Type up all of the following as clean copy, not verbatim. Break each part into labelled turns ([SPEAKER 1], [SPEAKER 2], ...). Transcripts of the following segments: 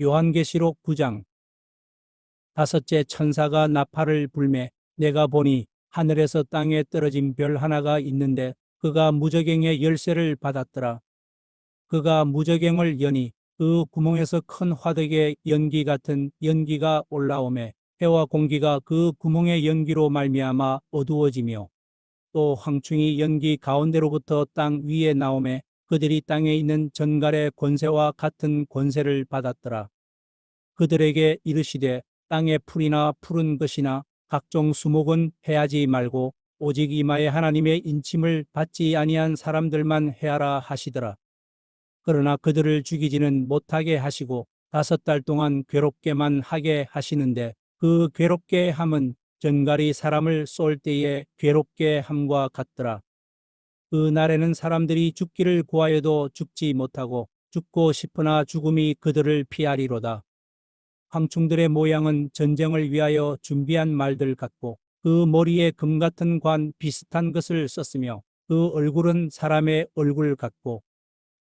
[SPEAKER 1] 요한계시록 9장. 다섯째 천사가 나팔을 불매 내가 보니 하늘에서 땅에 떨어진 별 하나가 있는데 그가 무저갱의 열쇠를 받았더라. 그가 무저갱을 여니 그 구멍에서 큰 화덕의 연기 같은 연기가 올라오매 해와 공기가 그 구멍의 연기로 말미암아 어두워지며 또 황충이 연기 가운데로부터 땅 위에 나오매 그들이 땅에 있는 전갈의 권세와 같은 권세를 받았더라. 그들에게 이르시되 땅의 풀이나 푸른 것이나 각종 수목은 해하지 말고 오직 이마에 하나님의 인침을 받지 아니한 사람들만 해하라 하시더라. 그러나 그들을 죽이지는 못하게 하시고 5달 동안 괴롭게만 하게 하시는데 그 괴롭게 함은 전갈이 사람을 쏠 때에 괴롭게 함과 같더라. 그 날에는 사람들이 죽기를 구하여도 죽지 못하고 죽고 싶으나 죽음이 그들을 피하리로다. 황충들의 모양은 전쟁을 위하여 준비한 말들 같고 그 머리에 금 같은 관 비슷한 것을 썼으며 그 얼굴은 사람의 얼굴 같고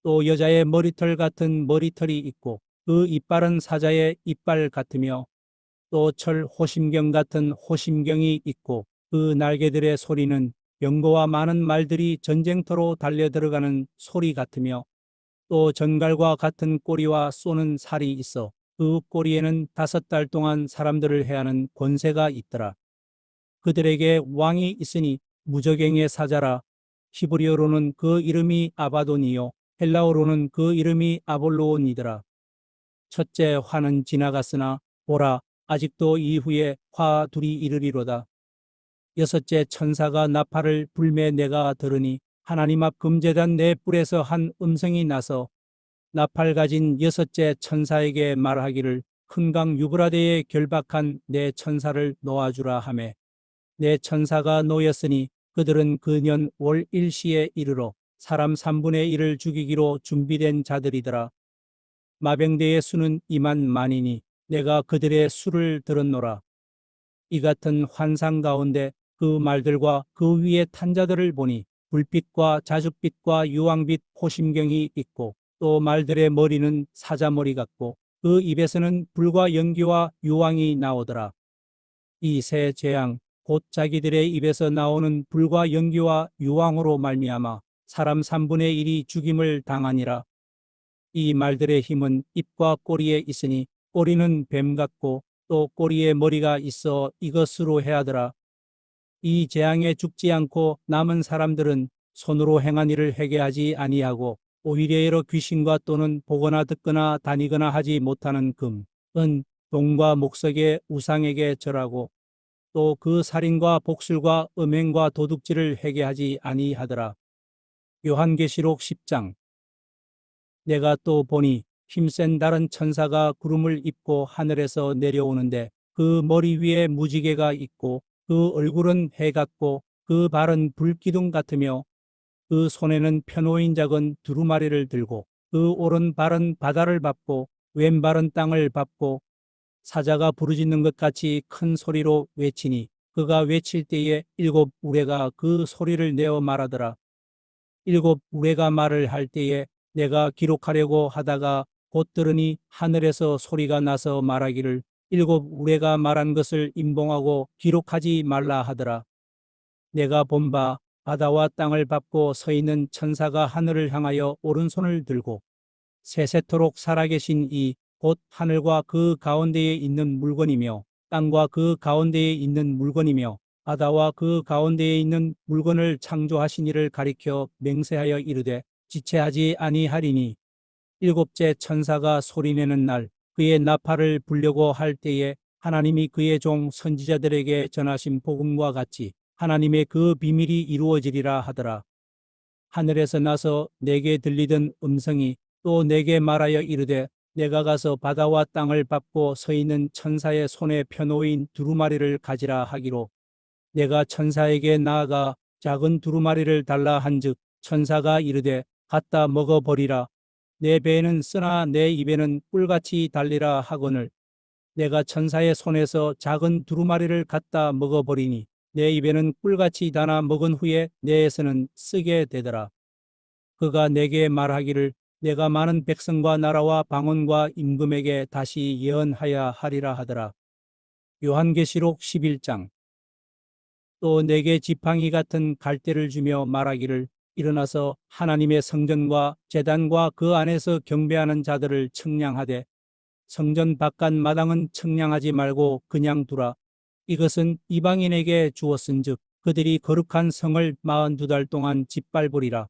[SPEAKER 1] 또 여자의 머리털 같은 머리털이 있고 그 이빨은 사자의 이빨 같으며 또 철 호심경 같은 호심경이 있고 그 날개들의 소리는 병거와 많은 말들이 전쟁터로 달려들어가는 소리 같으며 또 전갈과 같은 꼬리와 쏘는 살이 있어 그 꼬리에는 5달 동안 사람들을 해하는 권세가 있더라. 그들에게 왕이 있으니 무저갱의 사자라. 히브리어로는 그 이름이 아바돈이요 헬라어로는 그 이름이 아볼로온이더라. 첫째 화는 지나갔으나 보라 아직도 이후에 화 둘이 이르리로다. 여섯째 천사가 나팔을 불매 내가 들으니 하나님 앞 금제단 네 뿔에서 한 음성이 나서 나팔 가진 여섯째 천사에게 말하기를 큰 강 유브라데에 결박한 내 천사를 놓아주라 하매 내 천사가 놓였으니 그들은 그 년 월 일시에 이르러 사람 3분의 1을 죽이기로 준비된 자들이더라. 마병대의 수는 2만만이니 내가 그들의 수를 들었노라. 이 같은 환상 가운데 그 말들과 그 위에 탄 자들을 보니 불빛과 자줏빛과 유황빛 호심경이 있고 또 말들의 머리는 사자머리 같고 그 입에서는 불과 연기와 유황이 나오더라. 이 세 재앙 곧 자기들의 입에서 나오는 불과 연기와 유황으로 말미암아 사람 3분의 1이 죽임을 당하니라. 이 말들의 힘은 입과 꼬리에 있으니 꼬리는 뱀 같고 또 꼬리에 머리가 있어 이것으로 해하더라. 이 재앙에 죽지 않고 남은 사람들은 손으로 행한 일을 회개하지 아니하고 오히려 여러 귀신과 또는 보거나 듣거나 다니거나 하지 못하는 금, 은, 동과 목석의 우상에게 절하고 또 그 살인과 복술과 음행과 도둑질을 회개하지 아니하더라. 요한계시록 10장. 내가 또 보니 힘센 다른 천사가 구름을 입고 하늘에서 내려오는데 그 머리 위에 무지개가 있고 그 얼굴은 해 같고 그 발은 불기둥 같으며 그 손에는 펴놓인 작은 두루마리를 들고 그 오른발은 바다를 밟고 왼발은 땅을 밟고 사자가 부르짖는 것 같이 큰 소리로 외치니 그가 외칠 때에 7우레가 그 소리를 내어 말하더라. 7우레가 말을 할 때에 내가 기록하려고 하다가 곧 들으니 하늘에서 소리가 나서 말하기를 7우레가 말한 것을 임봉하고 기록하지 말라 하더라. 내가 본 바 바다와 땅을 밟고 서 있는 천사가 하늘을 향하여 오른손을 들고 세세토록 살아계신 이 곧 하늘과 그 가운데에 있는 물건이며 땅과 그 가운데에 있는 물건이며 바다와 그 가운데에 있는 물건을 창조하신 이를 가리켜 맹세하여 이르되 지체하지 아니하리니 일곱째 천사가 소리내는 날 그의 나팔을 불려고 할 때에 하나님이 그의 종 선지자들에게 전하신 복음과 같이 하나님의 그 비밀이 이루어지리라 하더라. 하늘에서 나서 내게 들리던 음성이 또 내게 말하여 이르되 내가 가서 바다와 땅을 밟고 서 있는 천사의 손에 펴놓인 두루마리를 가지라 하기로 내가 천사에게 나아가 작은 두루마리를 달라 한즉 천사가 이르되 갖다 먹어버리라. 내 배에는 쓰나 내 입에는 꿀같이 달리라 하거늘 내가 천사의 손에서 작은 두루마리를 갖다 먹어버리니 내 입에는 꿀같이 달아 먹은 후에 내에서는 쓰게 되더라. 그가 내게 말하기를 내가 많은 백성과 나라와 방언과 임금에게 다시 예언하여 하리라 하더라. 요한계시록 11장. 또 내게 지팡이 같은 갈대를 주며 말하기를 일어나서 하나님의 성전과 제단과 그 안에서 경배하는 자들을 청량하되 성전 바깥 마당은 청량하지 말고 그냥 두라. 이것은 이방인에게 주었은즉 그들이 거룩한 성을 42달 동안 짓밟으리라.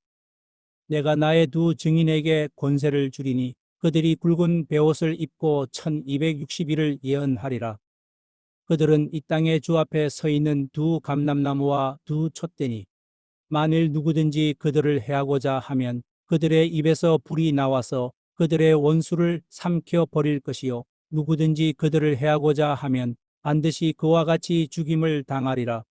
[SPEAKER 1] 내가 나의 두 증인에게 권세를 주리니 그들이 굵은 베옷을 입고 1260일을 예언하리라. 그들은 이 땅의 주 앞에 서 있는 두 감람나무와 두 촛대니 만일 누구든지 그들을 해하고자 하면 그들의 입에서 불이 나와서 그들의 원수를 삼켜 버릴 것이요 누구든지 그들을 해하고자 하면 반드시 그와 같이 죽임을 당하리라.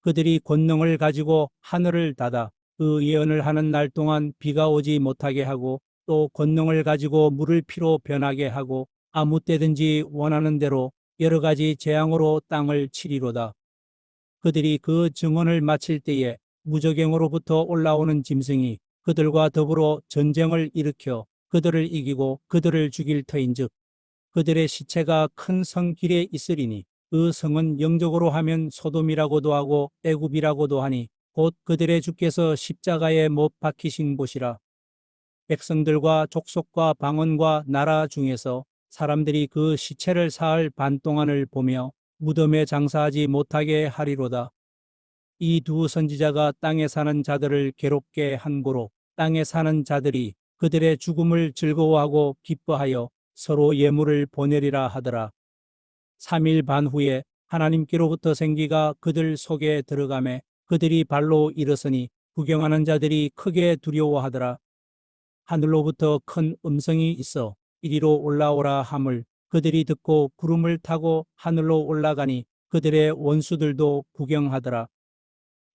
[SPEAKER 1] 그들이 권능을 가지고 하늘을 닫아 그 예언을 하는 날 동안 비가 오지 못하게 하고 또 권능을 가지고 물을 피로 변하게 하고 아무 때든지 원하는 대로 여러 가지 재앙으로 땅을 치리로다. 그들이 그 증언을 마칠 때에 무저갱으로부터 올라오는 짐승이 그들과 더불어 전쟁을 일으켜 그들을 이기고 그들을 죽일 터인즉 그들의 시체가 큰 성 길에 있으리니 그 성은 영적으로 하면 소돔이라고도 하고 애굽이라고도 하니 곧 그들의 주께서 십자가에 못 박히신 곳이라. 백성들과 족속과 방언과 나라 중에서 사람들이 그 시체를 사흘 반 동안을 보며 무덤에 장사하지 못하게 하리로다. 이 두 선지자가 땅에 사는 자들을 괴롭게 한 고로 땅에 사는 자들이 그들의 죽음을 즐거워하고 기뻐하여 서로 예물을 보내리라 하더라. 3일 반 후에 하나님께로부터 생기가 그들 속에 들어가매 그들이 발로 일어서니 구경하는 자들이 크게 두려워하더라. 하늘로부터 큰 음성이 있어 이리로 올라오라 함을 그들이 듣고 구름을 타고 하늘로 올라가니 그들의 원수들도 구경하더라.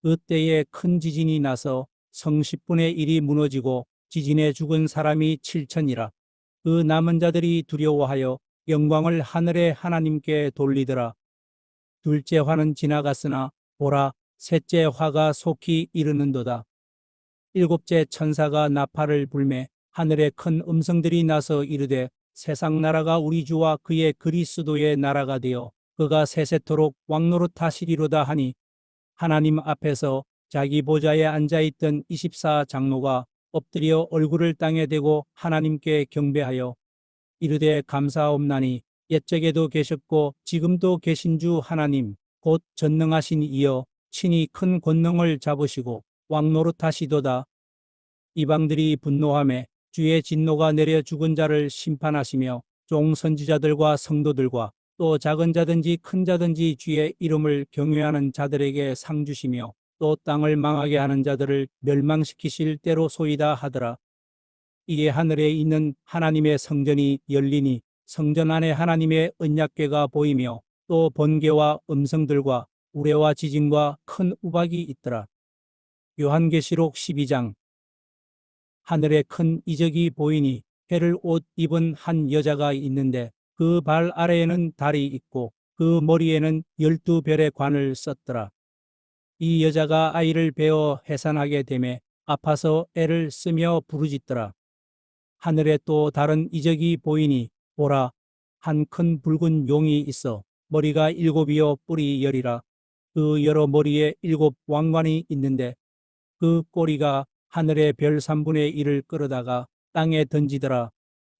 [SPEAKER 1] 그때에 큰 지진이 나서 성 10분의 1이 무너지고 지진에 죽은 사람이 7천이라. 그 남은 자들이 두려워하여 영광을 하늘의 하나님께 돌리더라. 둘째 화는 지나갔으나 보라 셋째 화가 속히 이르는도다. 일곱째 천사가 나팔을 불매 하늘에 큰 음성들이 나서 이르되 세상 나라가 우리 주와 그의 그리스도의 나라가 되어 그가 세세토록 왕노릇하시리로다 하니 하나님 앞에서 자기 보좌에 앉아있던 24장로가 엎드려 얼굴을 땅에 대고 하나님께 경배하여 이르되 감사옵나니 옛적에도 계셨고 지금도 계신 주 하나님 곧 전능하신 이여 친히 큰 권능을 잡으시고 왕노릇하시도다. 이방들이 분노하매 주의 진노가 내려 죽은 자를 심판하시며 종 선지자들과 성도들과 또 작은 자든지 큰 자든지 주의 이름을 경외하는 자들에게 상 주시며 또 땅을 망하게 하는 자들을 멸망시키실 때로 소이다 하더라. 이에 하늘에 있는 하나님의 성전이 열리니 성전 안에 하나님의 언약궤가 보이며 또 번개와 음성들과 우레와 지진과 큰 우박이 있더라. 요한계시록 12장. 하늘에 큰 이적이 보이니 해를 옷 입은 한 여자가 있는데 그 발 아래에는 달이 있고 그 머리에는 12별의 관을 썼더라. 이 여자가 아이를 베어 해산하게 되매 아파서 애를 쓰며 부르짖더라. 하늘에 또 다른 이적이 보이니 보라 한 큰 붉은 용이 있어 머리가 7이요 뿔이 10이라. 그 여러 머리에 7 왕관이 있는데 그 꼬리가 하늘의 별 3분의 1을 끌어다가 땅에 던지더라.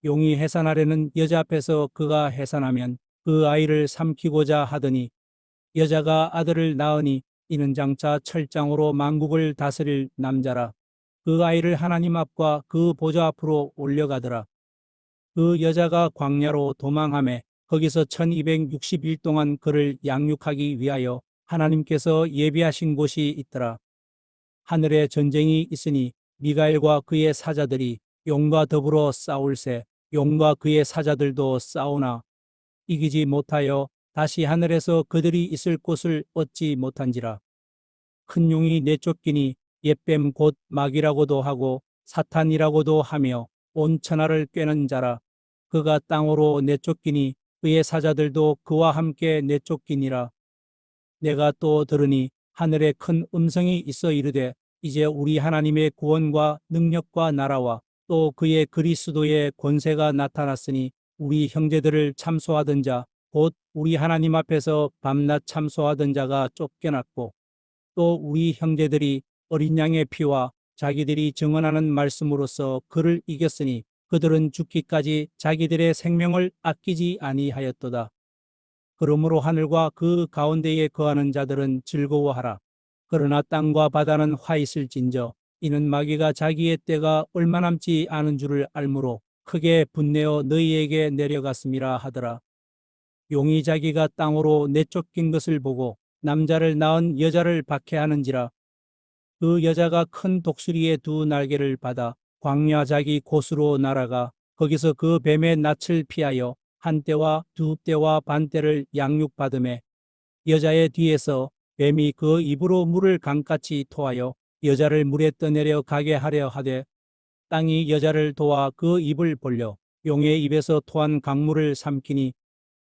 [SPEAKER 1] 용이 해산하려는 여자 앞에서 그가 해산하면 그 아이를 삼키고자 하더니 여자가 아들을 낳으니 이는 장차 철장으로 만국을 다스릴 남자라. 그 아이를 하나님 앞과 그 보좌 앞으로 올려가더라. 그 여자가 광야로 도망하매 거기서 1260일 동안 그를 양육하기 위하여 하나님께서 예비하신 곳이 있더라. 하늘에 전쟁이 있으니 미가엘과 그의 사자들이 용과 더불어 싸울세 용과 그의 사자들도 싸우나 이기지 못하여 다시 하늘에서 그들이 있을 곳을 얻지 못한지라. 큰 용이 내쫓기니 옛뱀 곧 마귀라고도 하고 사탄이라고도 하며 온 천하를 꿰는 자라. 그가 땅으로 내쫓기니 그의 사자들도 그와 함께 내쫓기니라. 내가 또 들으니 하늘에 큰 음성이 있어 이르되 이제 우리 하나님의 구원과 능력과 나라와 또 그의 그리스도의 권세가 나타났으니 우리 형제들을 참소하던 자, 곧 우리 하나님 앞에서 밤낮 참소하던 자가 쫓겨났고 또 우리 형제들이 어린 양의 피와 자기들이 증언하는 말씀으로써 그를 이겼으니 그들은 죽기까지 자기들의 생명을 아끼지 아니하였도다. 그러므로 하늘과 그 가운데에 거하는 자들은 즐거워하라. 그러나 땅과 바다는 화 있을진저 이는 마귀가 자기의 때가 얼마 남지 않은 줄을 알므로 크게 분내어 너희에게 내려갔음이라 하더라. 용이 자기가 땅으로 내쫓긴 것을 보고 남자를 낳은 여자를 박해하는지라. 그 여자가 큰 독수리의 두 날개를 받아 광야 자기 곳으로 날아가 거기서 그 뱀의 낯을 피하여 한 때와 두 때와 반 때를 양육받음에 여자의 뒤에서 뱀이 그 입으로 물을 강같이 토하여 여자를 물에 떠내려 가게 하려 하되 땅이 여자를 도와 그 입을 벌려 용의 입에서 토한 강물을 삼키니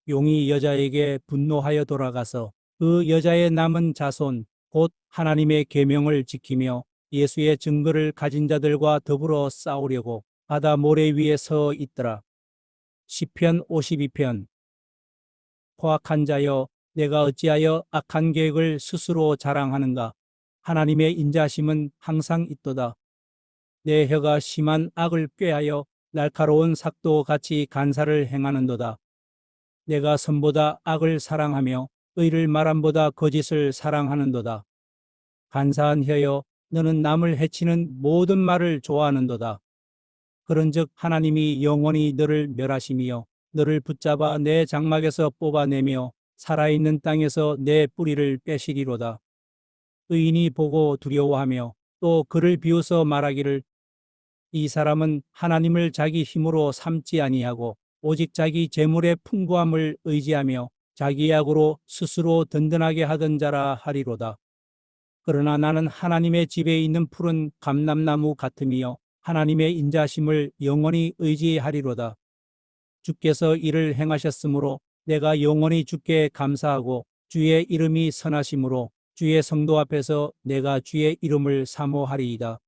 [SPEAKER 1] 용이 여자에게 분노하여 돌아가서 그 여자의 남은 자손 곧 하나님의 계명을 지키며 예수의 증거를 가진 자들과 더불어 싸우려고 바다 모래 위에 서 있더라. 시편 52편. 포악한 자여 내가 어찌하여 악한 계획을 스스로 자랑하는가. 하나님의 인자심은 항상 있도다. 내 혀가 심한 악을 꾀하여 날카로운 삭도 같이 간사를 행하는도다. 내가 선보다 악을 사랑하며 의를 말함보다 거짓을 사랑하는도다. 간사한 혀여 너는 남을 해치는 모든 말을 좋아하는도다. 그런즉 하나님이 영원히 너를 멸하심이여 너를 붙잡아 내 장막에서 뽑아내며 살아있는 땅에서 내 뿌리를 빼시리로다. 의인이 보고 두려워하며 또 그를 비웃어 말하기를 이 사람은 하나님을 자기 힘으로 삼지 아니하고 오직 자기 재물의 풍부함을 의지하며 자기 약으로 스스로 든든하게 하던 자라 하리로다. 그러나 나는 하나님의 집에 있는 푸른 감람나무 같음이여 하나님의 인자심을 영원히 의지하리로다. 주께서 이를 행하셨으므로 내가 영원히 주께 감사하고 주의 이름이 선하심으로 주의 성도 앞에서 내가 주의 이름을 사모하리이다.